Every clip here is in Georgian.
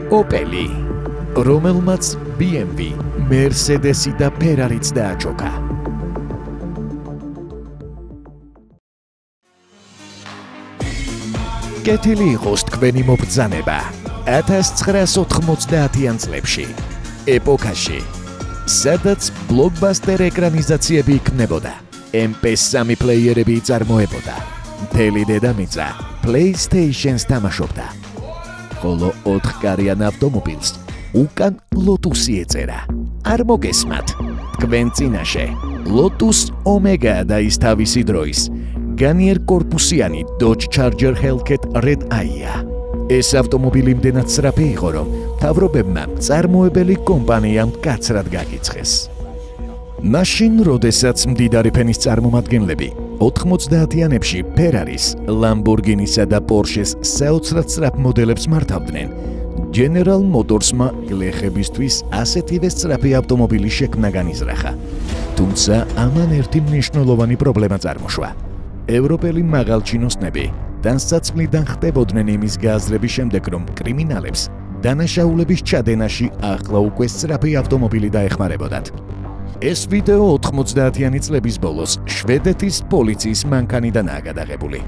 Opel-ი, რომელმაც BMW, Mercedes-ი და Ferrari-ც დააჩოქა. კეთილი იყოს თქვენი მობრძანება 1990-იან წლებში, ეპოქაში, სადაც ბლოკბასტერ ეკრანიზაციები იქმნებოდა, MP3 პლეიერები იწარმოებოდა, მთელი დედამიწა PlayStation-ს თამაშობდა, ხოლო 4-კარიან ავტომობილს უკან Lotus-ი ეწერა. არ მოგესმათ, თქვენ წინაშე Lotus Omega და ის თავისი დროის განიერ კორპუსიანი Dodge Charger Hellcat Red Eye-ა. ეს ავტომობილი იმდენად სწრაფი იყო, რომ მთავრობებმა მწარმოებელი კომპანიამ მკაცრად გაკიცხეს. მაშინ, როდესაც მდიდარი ფენის წარმომადგენლები 90-იანებში Ferraris, Lamborghini-სა და Porsche-ს საოცრად სწრაფ მოდელებს მართავდნენ, General Motors-მა გლეხებისთვის ასეთივე სწრაფი ავტომობილი შექმნა განიზრახა. თუმცა ამან ერთი მნიშვნელოვანი პრობლემა წარმოშვა. ევროპელი მაღალჩინოსნები დასაცმლიდან ხდებოდნენ იმის გააზრების შემდეგ, რომ კრიმინალებს დანაშაულების ჩადენაში ახლა უკვე სწრაფი ავტომობილი დაეხმარებოდათ. ეს ვიდეო 90-იანი წლების ბოლოს შვედეთის პოლიციის მანქანიდანაა გადაღებული.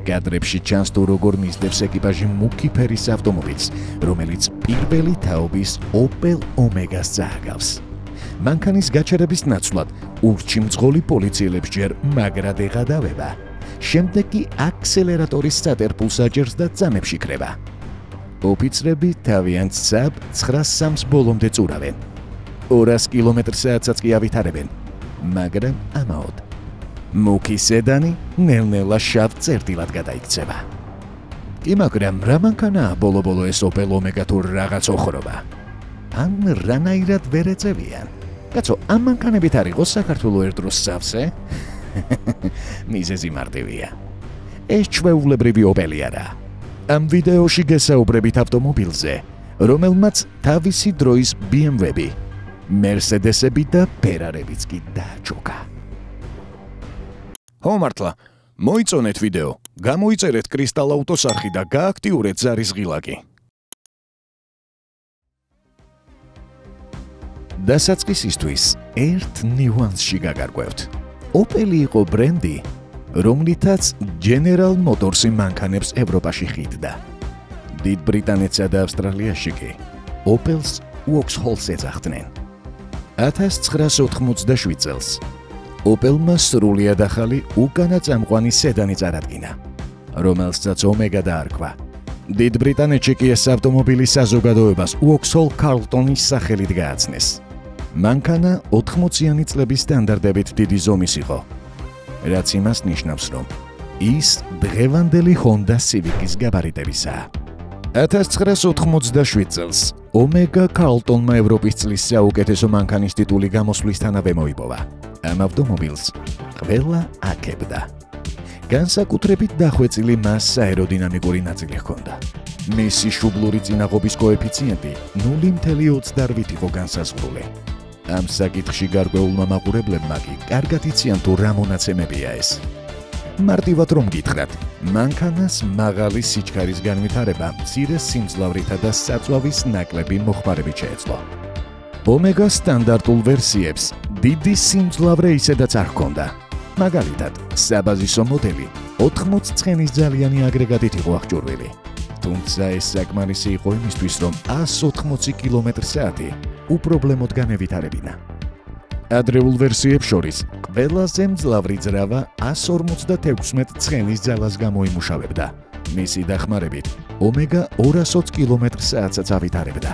კადრებში ჩანს თუ როგორ მისდევს ეკიპაჟი მუქი ფერის ავტომობილს, რომელიც პირველი თაობის Opel Omega-ს წააგავს. მანქანის გაჩერების ნაცვლად ურჩიმძღოლი პოლიციელებს ჯერ მაგრად ეღადავება. შემდეგ კი აქსელერატორის სატერფულს აჭერს და წამებში კრება. ოფიცრები თავიანთ ცაბ 903-ს ბოლომდე წურავენ. 200 კმ/სთ-საც კი ავითარებენ, მაგრამ ამაოდ. მუქი სედანი ნელ-ნელა შავ წერტილად გადაიქცევა. კი, მაგრამ რა მანქანაა ბოლო-ბოლო ეს Opel Omega თუ რაღაც ოხრობა? ან რანაირად ვერ ეწევიან? კაცო, ამ მანქანებით არ იყოს საქართველოს ერთდროს სავსე? მიზეზი მარტივია. ეს ჩვეულებრივი Opel-ი არა. ამ ვიდეოში გესაუბრებით ავტომობილზე, რომელმაც თავისი დროის BMW-ები, Mercedes-ები და Ferrari-ებიც კი დააჩოქა. ხო მართლა, მოიწონეთ ვიდეო, გამოიწერეთ კრისტალ აუტოს არხი და გააქტიურეთ ზარის ღილაკი. დასაწყისისთვის ერთ ნიუანსში გაგარკვევთ. Opel-ი იყო ბრენდი, რომლითაც General Motors-ი მანქანებს ევროპაში ხიდდა. დიდ ბრიტანეთსა და ავსტრალიაში კი Opel-ს Vauxhall-ს ეძახდნენ. 1987 წელს Opel-მა სრულიად ახალი უკანა წამყვანი სედანი წარადგინა, რომელსაც Omega დაარქვა. დიდ ბრიტანეთში კი ეს ავტომობილი საზოგადოებას Vauxhall Carlton-ის სახელით გააცნეს. მანქანა 80-იანი წლების სტანდარტებით დიდი ზომის იყო, რაც იმას ნიშნავს, რომ ის დღევანდელი Honda Civic-ის გაბარიტებისაა. 1987 წელს Omega Carlton-მა ევროპის წლის საუკეთესო მანქანის ტიტული გამოსვლისთანავე მოიპოვა. ამ ავტომობილს ყველა აკებდა. განსაკუთრებით დახვეწილი მას აეროდინამიკური ნაწილი ჰქონდა. მისი შუბლური წინაღობის კოეფიციენტი 0.28 იყო განსაზღვრული. ამ საკითხში გარკვეულმა მაყურებლებმა კი კარგად იციან თუ რა მონაცემებია ეს. მარტივად რომ გითხრათ, მანქანას მაღალი სიჩქარის განვითარება მცირე სიმძლავრითა და საწვავის ნაკლები მოხმარებით შეეძლო. Omega სტანდარტულ ვერსიებს დიდი სიმძლავრე ისედაც არ ჰქონდა. მაგალითად, საბაზისო მოდელი 80 ცხენისძალიანი აგრეგატით იყო აღჭურვილი. თუმცა ეს საკმარისი იყო იმისთვის, რომ 180 კმ/სთ უპრობლემოდ განევითარებინა. ადრეულ ვერსიებს შორის ყველაზე მძლავრი ძრავა 156 ცხენის ძალას გამოიმუშავებდა. მისი დახმარებით Omega 220 კმ/სთ-საც ავითარებდა.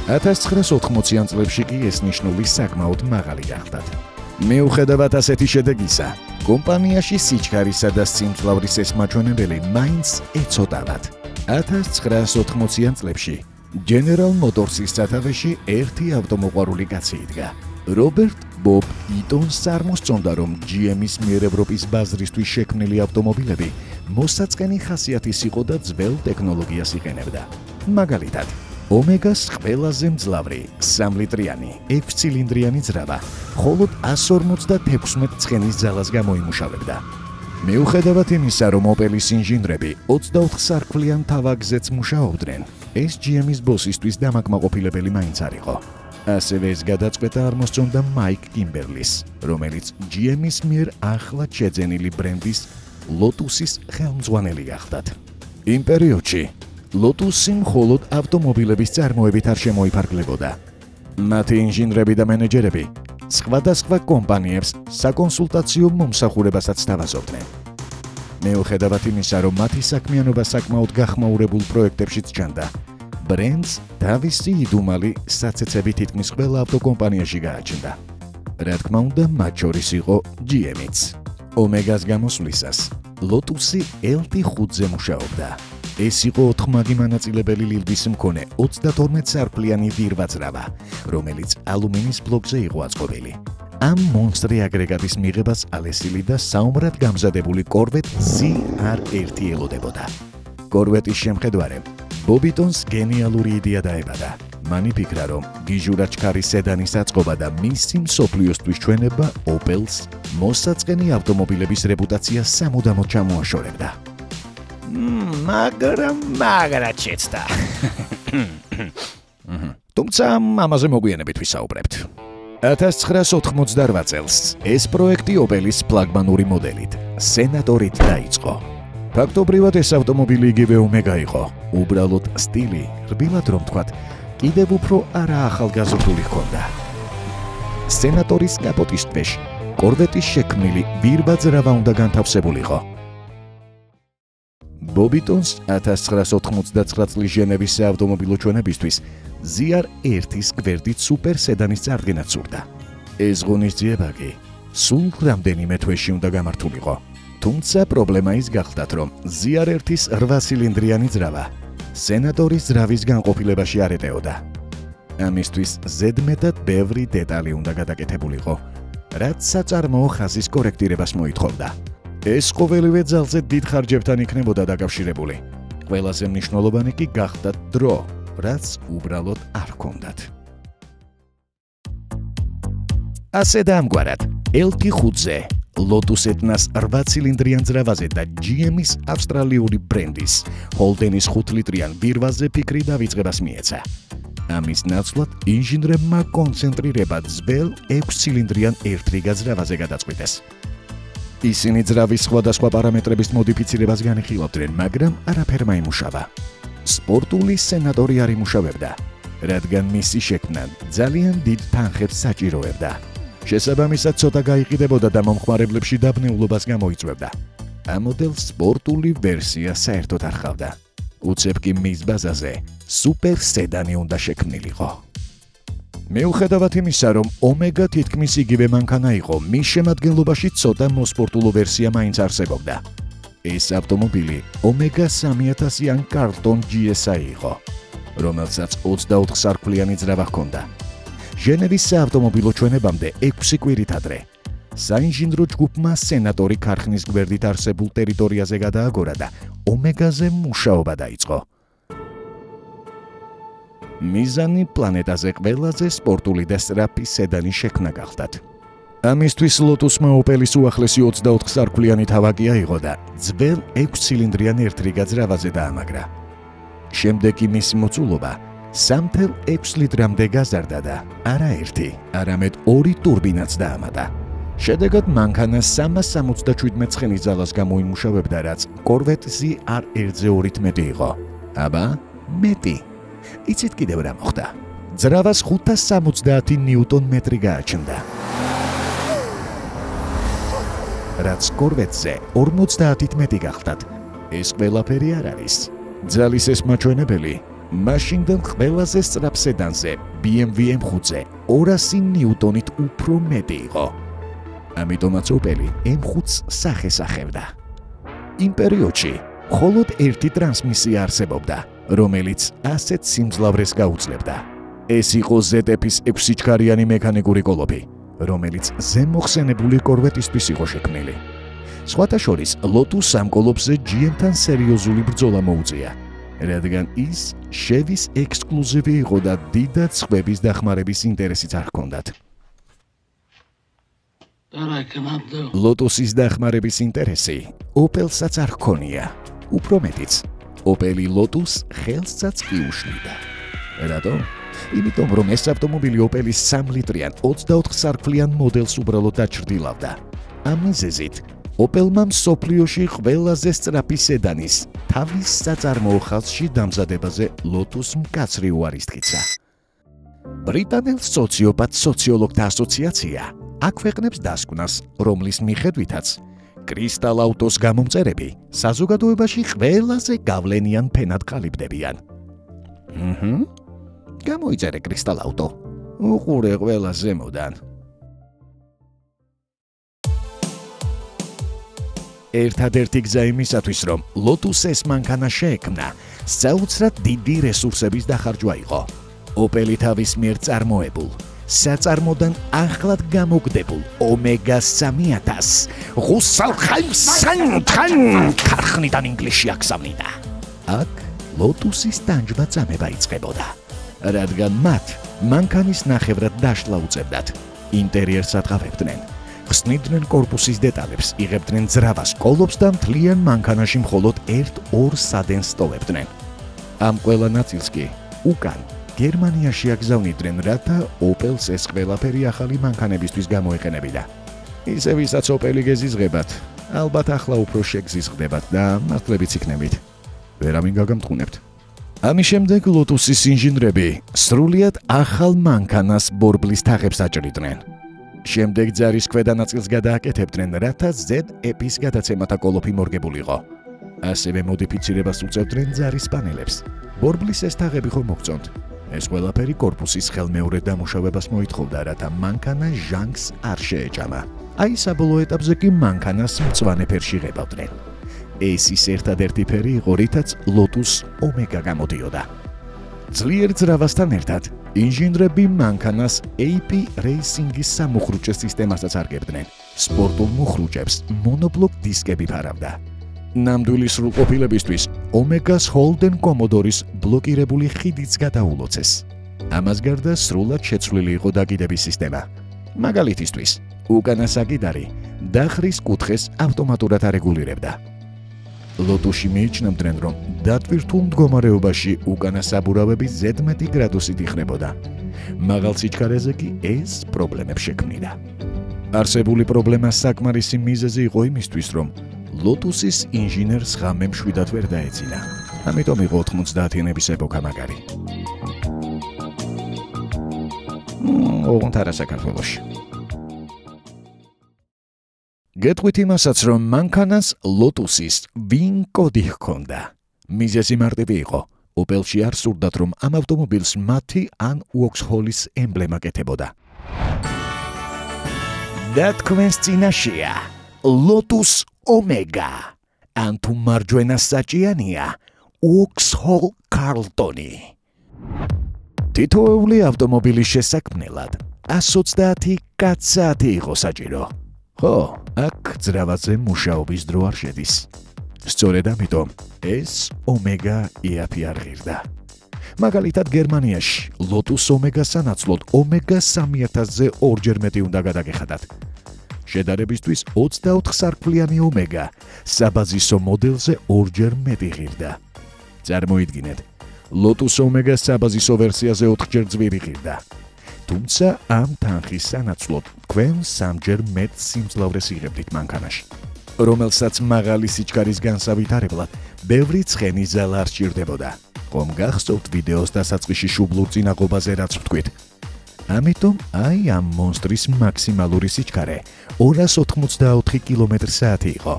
1980-იან წლებში კი ეს ნიშნული საკმაოდ მაღალი გახდათ. მიუხედავად ასეთი შედეგისა, კომპანიაში სიჩქარისა და სიმძლავრის ეს მაჩვენებელი მაინც ეცოტავად. 1980-იან წლებში General Motors-ის სათავეში ერთი ავტომოყვარული კაცი იდგა. Robert Bob Eaton-ს წარმოსწონდა, რომ GM-ის მიერ ევროპის ბაზრისთვის შექმნილი ავტომობილები მოსაწყენი ხასიათის იყო და ძველ ტექნოლოგიას იყენებდა. მაგალითად, Omega-ს ყველაზე მძლავრი 3 ლიტრიანი 6 ცილინდრიანი ძრავა მხოლოდ 156 ცხენის ძალას გამოიმუშავებდა. მიუხედავად იმისა, რომ Opel-ის ინჟინრები 24 სარკვლიან თავაგზეც მუშაობდნენ, ეს GM-ის ბოსისთვის დამაკმაყოფილებელი მაინც არ იყო. ასევე ეს გადაწყვეტა არ მოსწონდა მაიკ კიმბერლის, რომელიც GM-ის მიერ ახლად შეძენილი ბრენდის Lotus-ის ხელმძღვანელი გახდათ. იმ პერიოდში Lotus-ი მხოლოდ ავტომობილების წარმოებით არ შემოიფარგლებოდა. მათი ინჟინრები და მენეჯერები სხვადასხვა კომპანიებს საკონსულტაციო მომსახურებასაც თავაზობდნენ. მიუხედავად იმისა, რომ მათი საქმიანობა საკმაოდ გახმაურებულ პროექტებშიც ჩანდა, ბრენდს თავისი იდუმალი საცეცები თითქმის ყველა ავტოკომპანიაში გააჩნდა. რა თქმა უნდა, მათ შორის იყო GM-იც. Omega-ს გამოსვლისას Lotus-ი LT5-ზე მუშაობდა. ეს იყო 4 მონაწილებელი ლილვის მქონე 32 სარკვლიანი ვირვაძრავა, რომელიც ალუმინის ბლოკზე იყო აწყობილი. ამ მონსტრი აგრეგატის მიღებას ალესილი და საომრად გამზადებული Corvette CR1 ელოდებოდა. Corvette-ის შემხედვარემ ბობიტონს გენიალური იდეა დაებადა. მან იფიქრა, რომ გიჟურად ჩქარი სედანის აწყობა და მისი მსოფლიოსთვის ჩვენება Opel-ს მოსაწყენი ავტომობილების რეპუტაციას სამუდამოდ ჩამოაშორებდა. მაგრამ შეცდა. თუმცა ამაზე მოგვიანებით ვისაუბრებთ. 1988 წელს ეს პროექტი Opel-ის ფლაგმანური მოდელით, სენატორით დაიწყო. ფაქტობრივად ეს ავტომობილი იგივე Omega იყო, უბრალოდ სტილი, რბილად რომ თქვათ, კიდევ უფრო არაახალგაზრდული ჰქონდა. სენატორის კაპოტის ტვეშ Corvette-ის შექმნილი ვირვაძრავა უნდა განთავსებულიყო. ბობიტონს 1989 წლის ჟენევის საავტომობილო ჩვენებისთვის ZR1-ის გვერდით სუპერ სედანის წარდგენაც სურდა. ეს ღონისძიება კი სულ რამდენიმე თვეში უნდა გამართულიყო. თუმცა პრობლემა ის გახდათ, რომ ZR1-ის 8 ცილინდრიანი ძრავა სენატორის ძრავის განყოფილებაში არ ეტეოდა. ამისთვის ზედმეტად ბევრი დეტალი უნდა გადაკეთებულიყო, რაც საწარმოო ხაზის კორექტირებას მოითხოვდა. ეს ყოველივე ძალზე დიდ ხარჯებთან იქნებოდა დაკავშირებული. ყველაზე მნიშვნელოვანი კი გახდათ დრო, რაც უბრალოდ არ ჰქონდათ. ასე დაამგვარად, LT5-ზე, Lotus Etna-ს 8 ცილინდრიან ძრავაზე და GM-ის ავსტრალიური ბრენდის Holden-ის 5 ლიტრიან ვირვაზე ფიქრი დავიწყებას მიეცა. ამის ნაცვლად ინჟინრებმა კონცენტრირება ძველ 6 ცილინდრიან ერთრიგა ძრავაზე გადაწყვიტეს. ისინი ძრავის სხვადასხვა პარამეტრების მოდიფიცირებას განიხილავდნენ, მაგრამ არაფერ მაიმუშავა. სპორტული სენატორი არ იმუშავებდა, რადგან მისი შექმნა ძალიან დიდ თანხებს საჭიროებდა. შესაბამისად, ცოტა გაიყიდებოდა და მომხმარებლებში დაბნეულობას გამოიწვევდა. ამ მოდელს სპორტული ვერსია საერთოდ არ ჰყავდა. უცებ კი მის ბაზაზე სუპერ სედანი უნდა შექმნილიყო. მიუხედავად იმისა, რომ Omega თითქმის იგივე მანქანა იყო, მის შემადგენლობაში ცოტა მოსპორტულო ვერსია მაინც არსებობდა. ეს ავტომობილი Omega 3000-იან Carlton GSI იყო, რომელსაც 24 სარკვლიანი ძრავა ჰქონდა. ჟენევის საავტომობილო ჩვენებამდე 6 კვირით ადრე საინჟინრო ჯგუფმა სენატორი ქარხნის გვერდით არსებულ ტერიტორიაზე გადააგორა და Omega-ზე მუშაობა დაიწყო. მიზანი პლანეტაზე ყველაზე სპორტული და სწრაფი სედანი შექმნა გახდათ. ამისთვის Lotus-მა Opel-ის უახლესი 24 სარკვლიანი თავაკი აიღო და ძველ 6 ცილინდრიან ერთრიგა ძრავაზე დაამაგრა. შემდეგ კი მისი მოწულობა 3,6 ლიტრამდე გაზარდა და არა ერთი, არამედ 2 ტურბინაც დაამატა. შედეგად მანქანა 377 ცხენის ძალას გამოიმუშავებდა, რაც Corvette ZR1-ზე 2-ით მეტი იყო. აბა, მეტი. იცით კიდევ რა მოხდა? ძრავას 570 ნიუტონ-მეტრი გააჩნდა. რაც Corvette-ზე 50-ით მეტი გახდათ. ეს ყველაფერი არ არის. ძალის ეს მაჩვენებელი მაშინდელ ყველაზე სწრაფ სედანზე BMW M5-ზე 200 ნიუტონით უფრო მეტი იყო. ამიტომაც Opel-ი M5-ს სახეს ახევდა. იმ პერიოდში მხოლოდ ერთი ტრანსმისია არსებობდა, რომელიც ასეთ სიმძლავრეს გაუძლებდა. ეს იყო ZF-ის 6 ჩქარიანი მექანიკური კოლოფი, რომელიც ზემოხსენებული Corvette-ისთვის იყო შექმნილი. სხვათა შორის, Lotus ამ კოლოფზე GM-თან სერიოზული ბრძოლა მოუწია, რადგან ის Chevy-ის ექსკლუზივი იყო და დიდად სხვების დახმარების ინტერესიც არ ჰქონდათ. Lotus-ის დახმარების ინტერესი Opel-საც არ ჰქონია. უფრო მეტიც, Opel-ი Lotus ხელსაც კი უშლიდა. რატო? იმიტომ რომ ეს ავტომობილი Opel-ის 3 ლიტრიან 24 სარკმლიან მოდელს უბრალოდ დაჩრდილავდა. ამ მიზეზით Opel-მა მსოფლიოში ყველაზე სწრაფი სედანის თავის საწარმოო ხაზში დამზადებაზე Lotus მკაცრი უარის ტკიცა. ბრიტანელ სოციოპატ-სოციოლოგთა ასოციაცია აქვეყნებს დასკვნას, რომლის მიხედვითაც კრისტალ ავტოს გამომწერები საზოგადოებაში ყველაზე გავლენიან ფენად ყალიბდებიან. გამოიწერე კრისტალ ავტო. უყურე ყველა ზემოდან. ერთადერთი გზა იმისათვის, რომ Lotus-ეს მანქანა შეექმნა, საოცრად დიდი რესურსების დახარჯვა იყო. Opel-ი თავის მიერ წარმოებულ, საწარმოდან ახლად გამოგდებულ Omega 3000 ღუსალხაიმსანთან ქარხნიდან ინგლისში აქსავნიდა. აქ Lotus-ის ტანჯვა წამება იწყებოდა. რადგან მათ მანქანის ნახევრად დაშლა უწევდათ, ინტერიერს ატყავებდნენ, ხსნიდნენ კორპუსის დეტალებს, იღებდნენ ძრავას კოლოფს და მთლიან მანქანაში მხოლოდ 1-2 სადენს სტოვებდნენ. ამ ყველა ნაწილს კი უკან გერმანიაში აგზავნიდნენ, რათა Opel-ს ეს ყველაფერი ახალი მანქანებისთვის გამოეყენებინა. ისე ვისაც Opel-ი გეზიზღებათ, ალბათ ახლა უფრო შეგზიზღდებათ და მართლებიც იქნებით. ვერავინ გაგამტყუნებთ. ამის შემდეგ Lotus-ის ინჟინრები სრულიად ახალ მანქანას ბორბლის თაღებს აჭრიდნენ. შემდეგ ძარის ქვედა ნაწილს გადააკეთებდნენ, რათა ZF-ის გადაცემათა კოლოფი მორგებულიყო. ასევე მოდიფიცირებას უწევდნენ ძარის პანელებს. ბორბლის ეს თაღები ხომ მოგწონთ? ეს ყველაფერი კორპუსის ხელმეორედ დამუშავებას მოითხოვდა, რათა მანქანა ჟანგს არ შეეჭამა. აი საბოლოო ეტაპზე კი მანქანას მწვანე ფერში ღებავდნენ. ეს ის ერთადერთი ფერი იყო, რითაც Lotus Omega გამოდიოდა. ძლიერ ძრავასთან ერთად ინჟინრები მანქანას AP Racing-ის სამუხრუჭე სისტემასაც არგებდნენ. სპორტულ მუხრუჭებს მონობლოკ დისკები ფარავდა. ნამდვილი სრულყოფილებისთვის Omega-ს Holden Commodore-ის ბლოკირებული ხიდიც გადაულოცეს. ამას გარდა სრულად შეცვლილი იყო დაკიდების სისტემა. მაგალითისთვის, უკანა საკიდარი დახრის კუთხეს ავტომატურად არეგულირებდა. Lotus-ში მიიჩნევდნენ, რომ დატვირთულ მდგომარეობაში უკანა საბურავები ზედმეტი გრადუსით იხნებოდა. მაღალ სიჩქარეზე კი ეს პრობლემებს შექმნიდა. არსებული პრობლემა საკმარისი მიზეზი იყო იმისთვის, რომ Lotus-ის ინჟინერს ღამე მშვიდად ვერ დაეცინა. ამიტომ იყო 90-იანების ეპოქა მაგარი. ოღონდ არა საქართველოში. გეტყვით იმასაც, რომ მანქანას Lotus-ის VIN კოდი ჰქონდა. მიზეზი მარტივი იყო. Opel-ში არ სურდათ, რომ ამ ავტომობილს მათი ან Vauxhall-ის ემბლემა კეთებოდა. და თქვენს წინაშეა Lotus Omega. ან თუ მარჯვენა საჭიანია Vauxhall Carlton-ი. თითოეული ავტომობილის შესაქმნელად 120 კაცათი იყო საჭირო. ხო, აქ ძრავაზე მუშაობის დრო არ შედის. სწორედ ამიტომ ეს Omega EAP არ ღირდა. მაგალითად გერმანიაში Lotus Omega სანაცვლოდ Omega 3000-ზე ორჯერ მეტი უნდა გადაგეხადათ. შედარებისთვის 24 სარკმლიანი Omega საბაზისო მოდელზე ორჯერ მეტი ღირდა. წარმოიდგინეთ, Lotus Omega საბაზისო ვერსიაზე 4ჯერ ძვირი ღირდა. თუმცა ამ თანხის სანაცვლოდ თქვენ 3ჯერ მეტ სიმძლავრეს იღებდით მანქანაში, რომელსაც მაღალი სიჩქარის განსავითარებლად ბევრი ცხენი ზალა არ სჭირდებოდა. ხომ გახსოვთ ვიდეოს დასაწყისში შუბლურ წინაღობაზე რაც ვთქვით? ამიტომ აი ამ მონსტრის მაქსიმალური სიჩქარე 284 კმ/სთ იყო.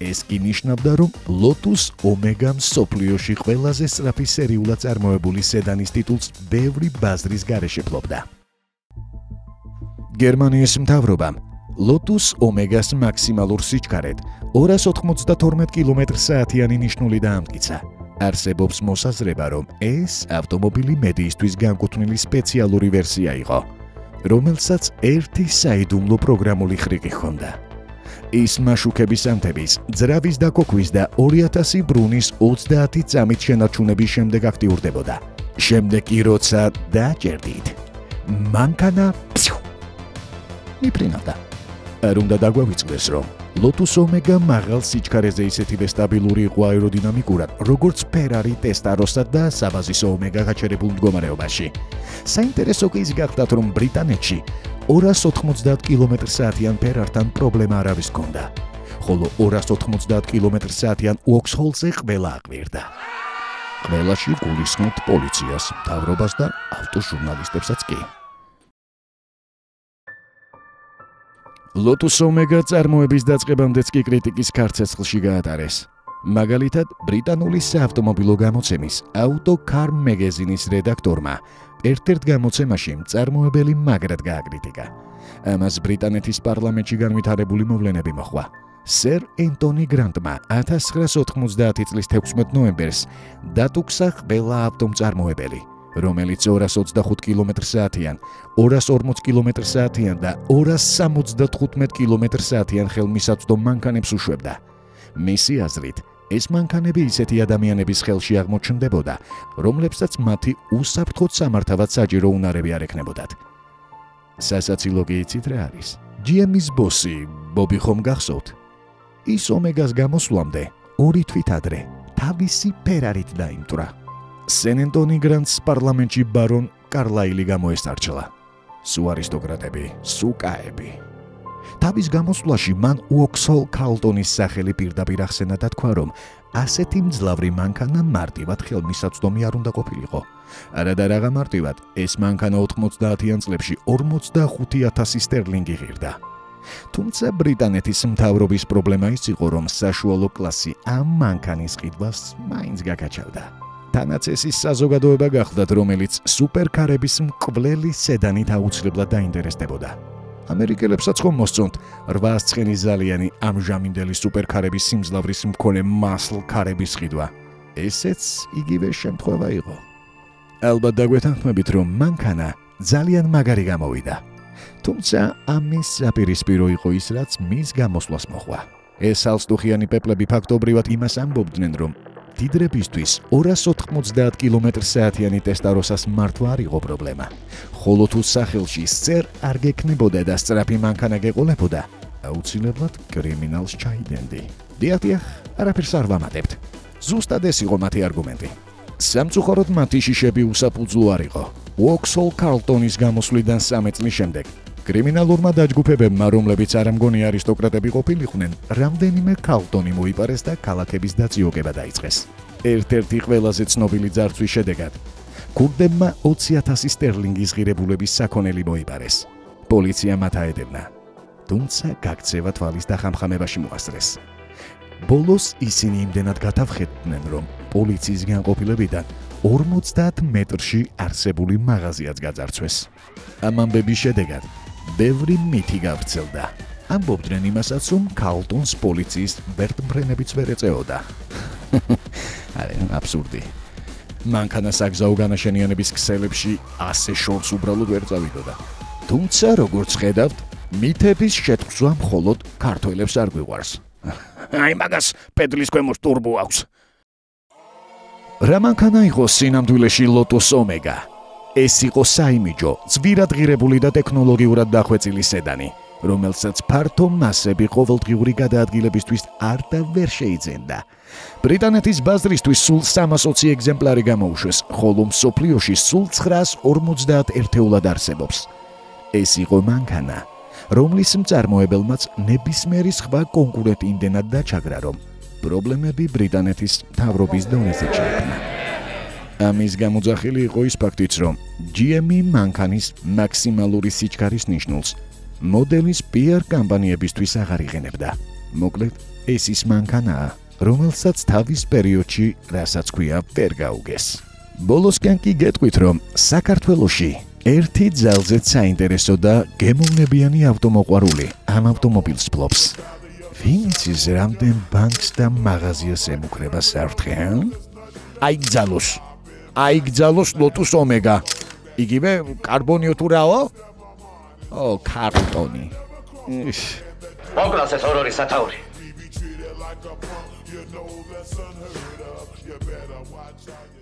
ეს კი ნიშნავდა, რომ Lotus Omega მსოფლიოში ყველაზე სწრაფი სერიულად წარმოებული სედანის ტიტულს ბევრი ბაზრის გარეშე ფლობდა. გერმანიის მთავრობამ Lotus Omega-ს მაქსიმალურ სიჩქარედ 292 კმ/სთ-იანი ნიშნული დაამტკიცა. არსებობს მოსაზრება, რომ ეს ავტომობილი მედიისთვის განკუთვნილი სპეციალური ვერსია იყო, რომელსაც ერთი საიდუმლო პროგრამული ხრიკი ჰქონდა. ის მაშუქების ანთების, ძრავის დაკოქვის და 2000 ბრუნის 30 წამით შენარჩუნების შემდეგ აქტიურდებოდა. შემდეგ კი როცა დააჭერდით, მანქანა მიფრინავდა. არ უნდა დაგვავიწყდეს, რომ Lotus Omega მაღალ სიჩქარეზე ისეთივე სტაბილური იყო აეროდინამიკურად, როგორც Ferrari Testarossa და საბაზისო Omega გაჩერებულ მდგომარეობაში. საინტერესო კი ის გახდათ, რომ ბრიტანეთში 290 კმ/სთ-იან Ferrari-თან პრობლემა არავის ჰქონდა, ხოლო 290 კმ/სთ-იან Vauxhall-ზე ყველა აკვირდა. ყველაში გულისხმობთ პოლიციას, მთავრობას და ავტოჟურნალისტებსაც კი. Lotus Omega წარმოების დაწყებამდეც კი კრიტიკის ქარცეცხლში გაატარეს. მაგალითად, ბრიტანული საავტომობილო გამოცემის Auto Car Magazine-ის რედაქტორმა ერთ-ერთ გამოცემაში მწარმოებელი მაგრად გააკრიტიკა. ამას ბრიტანეთის პარლამენტში განვითარებული მოვლენები მოჰყვა. Sir Anthony Grantმა 1990 წლის 16 ნოემბერს დატუქსა ყველა ავტომწარმოებელი, რომელიც 225 კმ/სთ-იან, 240 კმ/სთ-იან და 275 კმ/სთ-იან ხელმისაწვდომ მანქანებს უშვებდა. მისი აზრით, ეს მანქანები ისეთი ადამიანების ხელში აღმოჩნდებოდა, რომლებსაც მათი უსაფრთხოდ სამართავად საჭირო უნარები არ ექნებოდათ. სასაცილო კი იცით რა არის? GM-ის ბოსი, ბობი ხომ გახსოვთ? ის ომეგას გამოსვლამდე 2 თვით ადრე თავისი Ferrari-ით დაიმტვრა. Sir Anthony Grant's პარლამენტში ბარონ კარლაილი გამოესტარჩლა. სუ არისტოკრატები, სუ კაები. თავის გამოსვლაში მან Vauxhall Carlton-ის სახელი პირდაპირ ახსენა და თქვა, რომ ასეთი მძლავრი მანქანა მარტივად ხელმისაწვდომი არ უნდა ყოფილიყო. არადა რაღა მარტივად, ეს მანქანა 90-იან წლებში 45,000 სტერლინგი ღირდა. თუმცა ბრიტანეთის მთავრობის პრობლემა ის იყო, რომ საშუალო კლასი ამ მანქანის ყიდვას მაინც გაკაჩავდა. თანაც ეს ის საზოგადოება გახლდათ, რომელიც სუპერკარების მკვლელი სედანით აუცილებლად დაინტერესდებოდა. ამერიკელებსაც ხომ მოსწონთ 800 ცხენისძალიანი ამჟამინდელი სუპერკარების სიმძლავრის მქონე muscle კარების ყიდვა. ესეც იგივე შემთხვევა იყო. ალბათ დაგვეთანხმებით, რომ მანქანა ძალიან მაგარი გამოვიდა. თუმცა ამის საპირისპირო იყო ის, რაც მის გამოსვლას მოჰყვა. ეს ალსტუხიანი პეპლები ფაქტობრივად იმას ამბობდნენ, რომ დიდრებისთვის 290 კმ/სთ-იანი Testarossa-ს მართვა არ იყო პრობლემა. ხოლო თუ სახელში სერ არ გექნებოდა და სწრაფი მანქანა გეყოლებოდა, აუცილებლად კრიმინალს ჩაიდენდი. დიახ, არაფერს არ ვამატებთ. ზუსტად ეს იყო მათი არგუმენტი. სამწუხაროდ მათი შიშები უსაფუძვლო არ იყო. Vauxhall Carlton-ის გამოსვლიდან 3 წლის შემდეგ კრიმინალურმა დაჯგუფებებმა, რომლებიც არ ამგონი არისტოკრატები ყოფილიყვნენ, რამდენიმე Carlton-ი მოიპარეს და ქალაქების დაწიოგება დაიწყეს. ერთ-ერთი ყველაზე ცნობილი ძარცვის შედეგად ქურდებმა 20,000 სტერლინგის ღირებულების საქონელი მოიპარეს. პოლიცია მათ აედევნა, თუმცა გაქცევა თვალის დახამხამებაში მოასწრეს. ბოლოს ისინი იმდენად გათავხედდნენ, რომ პოლიციის განყოფილებიდან 50 მეტრში არსებული მაღაზიაც გაძარცვეს. ამ ამბების შედეგად ბევრი მითი გავრცელდა. ამბობდნენ იმასაც, რომ Carlton-ს პოლიციის ვერტმფრენებიც ვერ ეწეოდა. აბსურდი. მანქანა საგზაო განაშენიანების ქსელებში ასე შორს უბრალოდ ვერ წავიდოდა. თუმცა, როგორც ხედავთ, მითების შეთქმვა მხოლოდ ქართველებს არ გვიყვარს. აი მაგას პედლის ქვემოთ ტურბო აქვს. რა მანქანა იყო სინამდვილეში Lotus Omega? ეს იყო საიმიჯო, ძვირად ღირებული და ტექნოლოგიურად დახვეწილი სედანი, რომელსაც ფართო მასები ყოველდღიური გადაადგილებისთვის არ და ვერ შეიძენდა. ბრიტანეთის ბაზრისთვის სულ 320 ეგზემპლარი გამოუშვეს, ხოლო მსოფლიოში სულ 950 ერთეულად არსებობს. ეს იყო მანქანა, რომლის მწარმოებელმაც ნებისმიერი სხვა კონკურენტი იმდენად დაჩაგრა, რომ პრობლემები ბრიტანეთის მთავრობის დონეზე ჩაექნა. ამის გამოძახილი იყო ის ფაქტიც, რომ GM-ი მანქანის მაქსიმალური სიჩქარის ნიშნულს მოდელის PR კამპანიებისთვის აღარ იღენებდა. მოკლედ, ეს ის მანქანაა, რომელსაც თავის პერიოდში, რასაც ქვია, ვერ გაუგეს. ბოლოსკენ კი გეტყვით, რომ საქართველოში ერთი ძალზედ საინტერესო და გემოვნებიანი ავტომოყვარული ამ ავტომობილს ფლობს. ვინ იცის რამდენ ბანკს და მაღაზიას ემუქრება საფრთხე? აიგზალოს Lotus Omega. იგივე კარბონიო თუ რაო? Carlton-ი. მოკლა ეს ორ-ორი სათაური. You know that's unheard of. You better watch out.